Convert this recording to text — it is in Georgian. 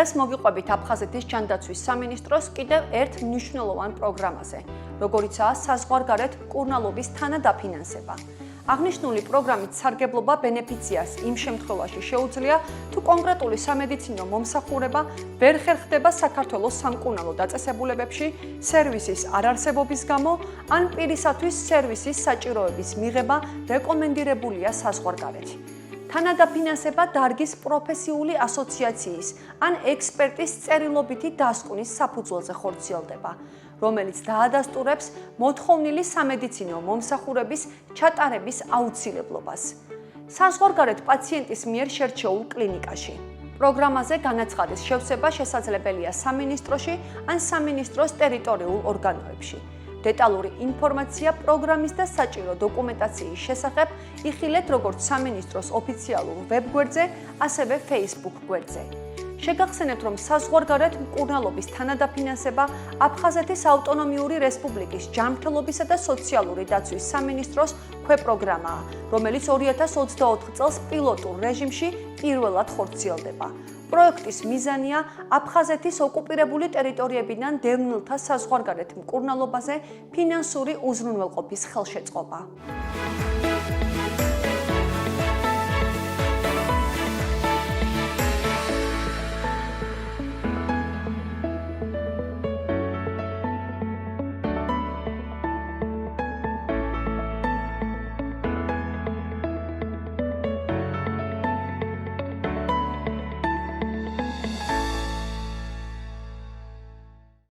დღეს მოგიყვებით აფხაზეთის ჯანდაცვის სამინისტროს კიდევ ერთ მნიშვნელოვან პროგრამაზე, როგორიცაა საზღვარგარეთ მკურნალობის თანადაფინანსება. აღნიშნული პროგრამით სარგებლობა ბენეფიციარს იმ შემთხვევაში შეუძლია, თუ კონკრეტული სამედიცინო მომსახურება ვერ ხერხდება საქართველოს სამკურნალო დაწესებულებებში სერვისის არარსებობის გამო, ან პირისათვის სერვისის საჭიროების მიღება რეკომენდირებულია საზღვარგარეთ. თანადაფინანსება დარგის პროფესიული ასოციაციის ან ექსპერტის წერილობითი დასკვნის საფუძველზე ხორციელდება, რომელიც დაადასტურებს მოთხოვნილი სამედიცინო მომსახურების ჩატარების აუცილებლობას. საზღვარგარეთ პაციენტის მიერ შერჩეულ კლინიკაში. პროგრამაზე განაცხადის შევსება შესაძლებელია სამინისტროში ან სამინისტროს ტერიტორიულ ორგანოებში. დეტალური ინფორმაცია პროგრამის და საჭირო დოკუმენტაციის შესახებ იხილეთ როგორც სამინისტროს ოფიციალურ ვებგვერდზე, ასევე Facebook გვერდზე. შეგახსენებთ, რომ საზღვარგარეთ მკურნალობის თანადაფინანსება აფხაზეთის ავტონომიური რესპუბლიკის ჯანმრთელობისა და სოციალური დაცვის სამინისტროს ქვეპროგრამაა, რომელიც 2024 წელს პილოტურ რეჟიმში პირველად ხორციელდება. პროექტის მიზანია აფხაზეთის ოკუპირებული ტერიტორიებიდან დევნილთა საზღვარგარეთ მკურნალობაზე ფინანსური უზრუნველყოფის ხელშეწყობა.